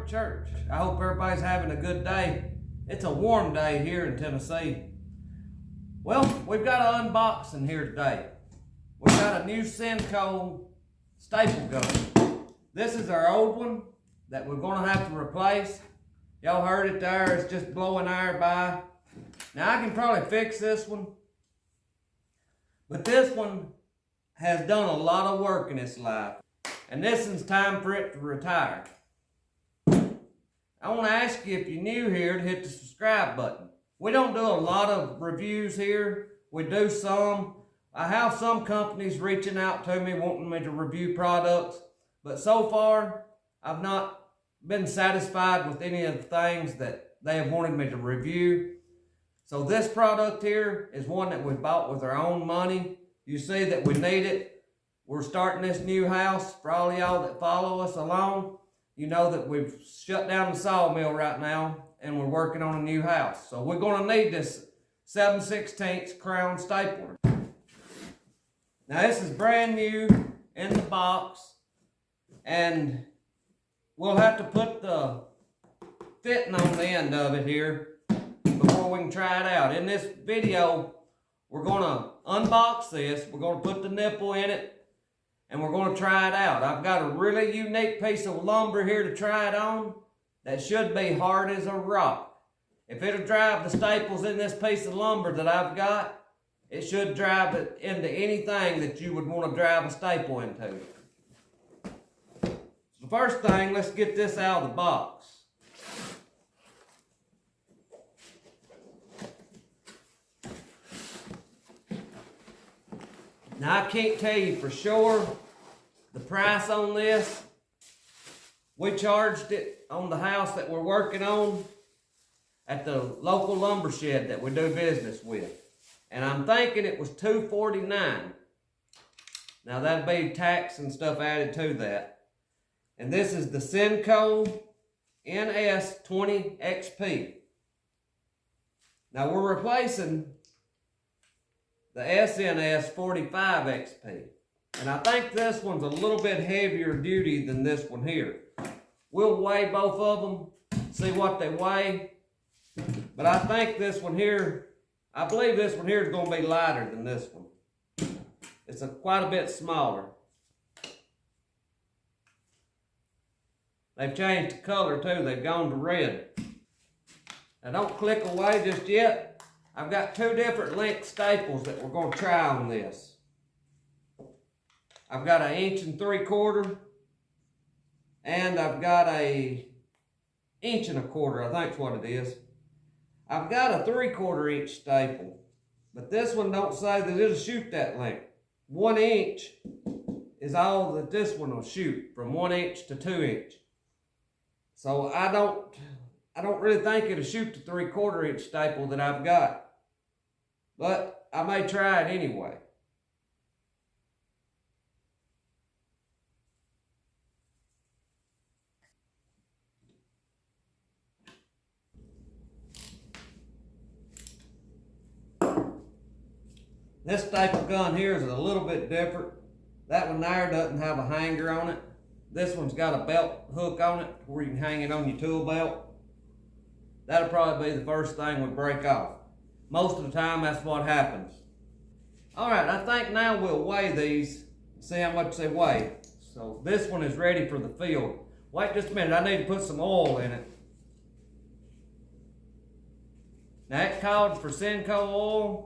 Church. I hope everybody's having a good day. It's a warm day here in Tennessee. Well, we've got an unboxing here today. We've got a new Senco staple gun. This is our old one that we're going to have to replace. Y'all heard it there, it's just blowing air by. Now I can probably fix this one, but this one has done a lot of work in its life, and this is time for it to retire. I want to ask you, if you're new here, to hit the subscribe button. We don't do a lot of reviews here. We do some. I have some companies reaching out to me wanting me to review products, but so far I've not been satisfied with any of the things that they have wanted me to review. So this product here is one that we bought with our own money. You see that we need it. We're starting this new house. For all y'all that follow us along, you know that we've shut down the sawmill right now and we're working on a new house. So we're going to need this 7/16 crown stapler. Now this is brand new in the box, and we'll have to put the fitting on the end of it here before we can try it out. In this video, we're going to unbox this. We're going to put the nipple in it, and we're going to try it out. I've got a really unique piece of lumber here to try it on that should be hard as a rock. If it'll drive the staples in this piece of lumber that I've got, it should drive it into anything that you would want to drive a staple into. So the first thing, let's get this out of the box. Now I can't tell you for sure the price on this. We charged it on the house that we're working on at the local lumber shed that we do business with. And I'm thinking it was $249. Now that'd be tax and stuff added to that. And this is the Senco NS20XP. Now we're replacing the SNS45XP. And I think this one's a little bit heavier duty than this one here. We'll weigh both of them, see what they weigh. But I think this one here, I believe this one here is going to be lighter than this one. It's quite a bit smaller. They've changed the color too. They've gone to red. Now don't click away just yet. I've got two different length staples that we're going to try on this. I've got 1 3/4 inch, and I've got a 1 1/4 inch, I think is what it is. I've got a 3/4 inch staple, but this one don't say that it'll shoot that length. 1 inch is all that this one will shoot, from 1 inch to 2 inch. So I don't really think it'll shoot the 3/4 inch staple that I've got, but I may try it anyway. This staple gun here is a little bit different. That one there doesn't have a hanger on it. This one's got a belt hook on it where you can hang it on your tool belt. That'll probably be the first thing we break off. Most of the time, that's what happens. All right, I think now we'll weigh these, see how much they weigh. So this one is ready for the field. Wait just a minute, I need to put some oil in it. Now it called for Senco oil.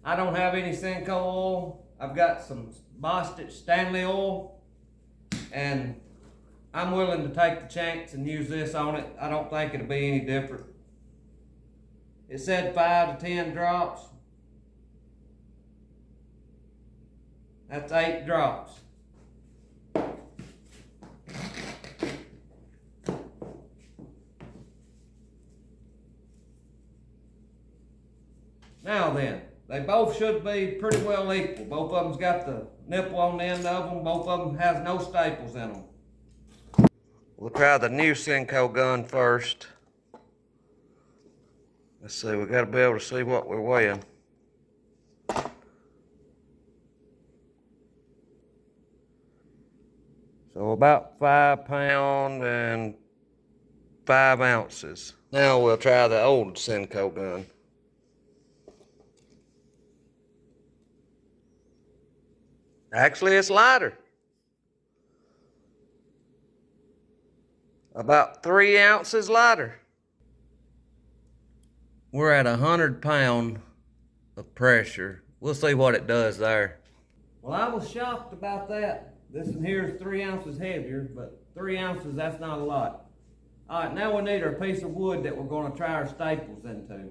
I don't have any Senco oil. I've got some Bostitch Stanley oil, and I'm willing to take the chance and use this on it. I don't think it'll be any different. It said 5 to 10 drops. That's 8 drops. Now then, they both should be pretty well equal. Both of them's got the nipple on the end of them. Both of them has no staples in them. We'll try the new Senco gun first. Let's see, we gotta be able to see what we're weighing. So about 5 pounds and 5 ounces. Now we'll try the old Senco gun. Actually, it's lighter. About 3 ounces lighter. We're at 100 pounds of pressure. We'll see what it does there. Well, I was shocked about that. This one here is 3 ounces heavier, but 3 ounces, that's not a lot. All right, now we need our piece of wood that we're going to try our staples into.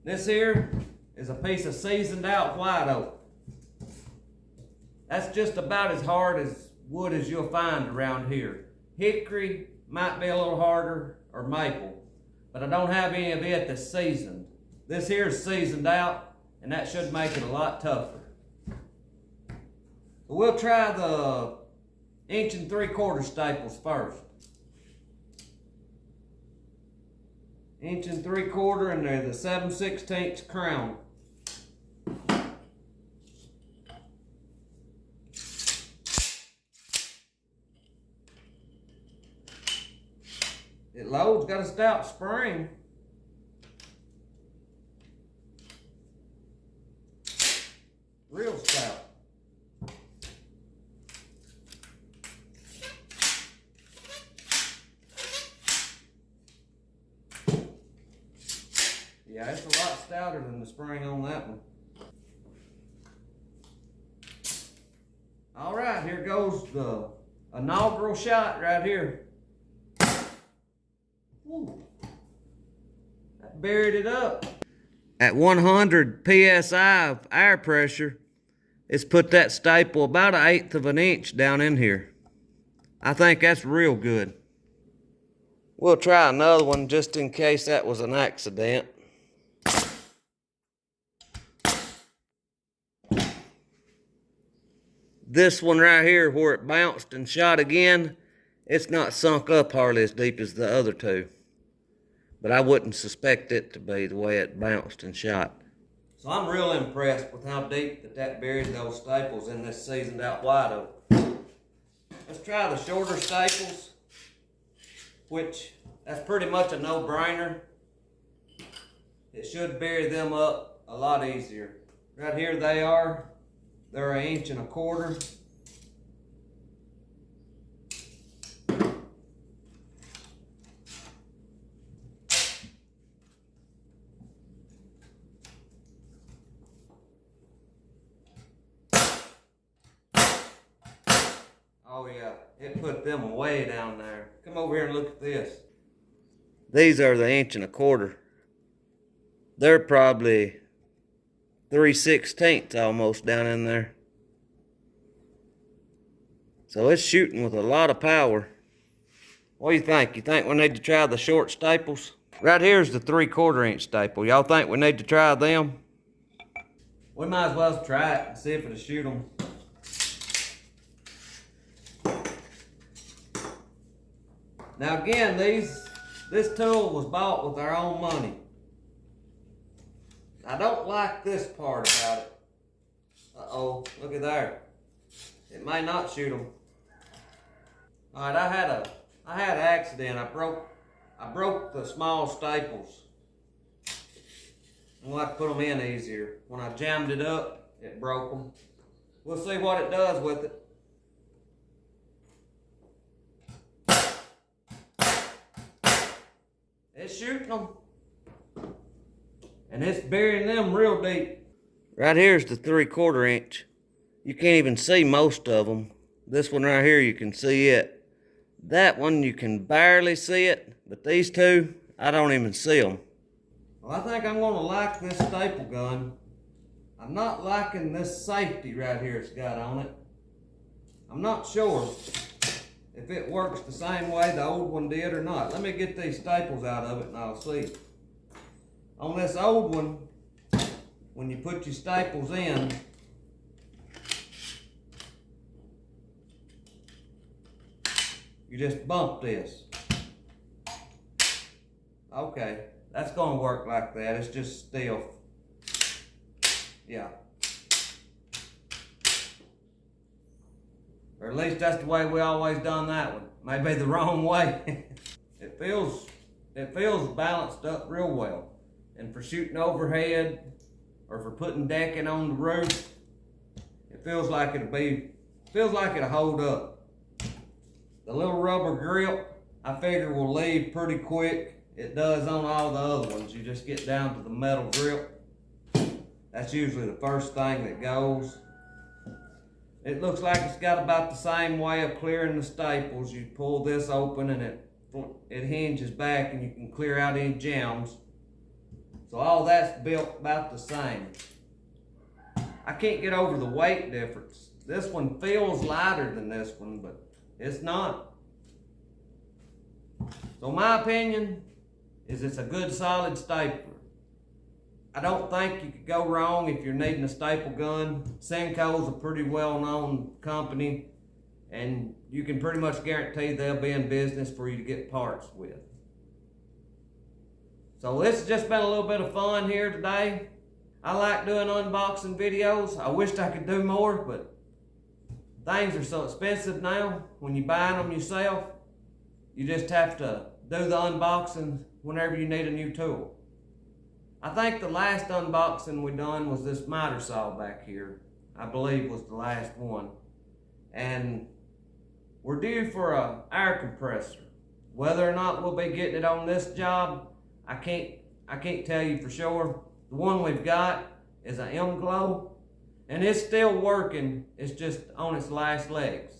This here is a piece of seasoned out white oak. That's just about as hard as wood as you'll find around here. Hickory might be a little harder, or maple, but I don't have any of it that's seasoned. This here is seasoned out, and that should make it a lot tougher. So we'll try the 1 3/4 staples first. 1 3/4, and they're the 7/16 crown. It loads, got a stout spring. Real stout. Yeah, it's a lot stouter than the spring on that one. All right, here goes the inaugural shot right here. Ooh, that buried it up. At 100 psi of air pressure, it's put that staple about 1/8 of an inch down in here. I think that's real good. We'll try another one just in case that was an accident. This one right here, where it bounced and shot again, it's not sunk up hardly as deep as the other two. But I wouldn't suspect it to be the way it bounced and shot. So I'm real impressed with how deep that buried those staples in this seasoned out white oak. Let's try the shorter staples, which that's pretty much a no-brainer. It should bury them up a lot easier. Right here they are. They're 1 1/4 inches. Oh yeah, it put them way down there. Come over here and look at this. These are the 1 1/4 inches. They're probably 3/16 almost down in there. So it's shooting with a lot of power. What do you think? You think we need to try the short staples? Right here's the 3/4 inch staple. Y'all think we need to try them? We might as well try it and see if it'll shoot them. Now again, this tool was bought with our own money. I don't like this part about it. Uh-oh, look at there. It may not shoot them. All right, I had an accident. I broke the small staples. I'm gonna have to put them in easier. When I jammed it up, it broke them. We'll see what it does with it. It's shooting them. And it's burying them real deep. Right here's the 3/4 inch. You can't even see most of them. This one right here, you can see it. That one, you can barely see it. But these two, I don't even see them. Well, I think I'm gonna like this staple gun. I'm not liking this safety right here it's got on it. I'm not sure if it works the same way the old one did or not. Let me get these staples out of it and I'll see. On this old one, when you put your staples in, you just bump this. Okay, that's gonna work like that. It's just stiff. Yeah. Or at least that's the way we always done that one. Maybe the wrong way. It feels balanced up real well. And for shooting overhead or for putting decking on the roof, it feels like it'll hold up. The little rubber grip, I figure will leave pretty quick. It does on all the other ones. You just get down to the metal grip. That's usually the first thing that goes. It looks like it's got about the same way of clearing the staples. You pull this open and it hinges back and you can clear out any jams. So all that's built about the same. I can't get over the weight difference. This one feels lighter than this one, but it's not. So my opinion is it's a good solid stapler. I don't think you could go wrong if you're needing a staple gun. Senco's a pretty well-known company, and you can pretty much guarantee they'll be in business for you to get parts with. So this has just been a little bit of fun here today. I like doing unboxing videos. I wished I could do more, but things are so expensive now. When you're buying them yourself, you just have to do the unboxing whenever you need a new tool. I think the last unboxing we done was this miter saw back here. I believe was the last one. And we're due for an air compressor. Whether or not we'll be getting it on this job, I can't tell you for sure. The one we've got is an M-Glow, and it's still working. It's just on its last legs.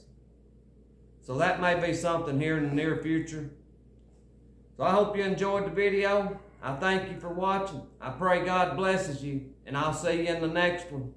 So that may be something here in the near future. So I hope you enjoyed the video. I thank you for watching. I pray God blesses you, and I'll see you in the next one.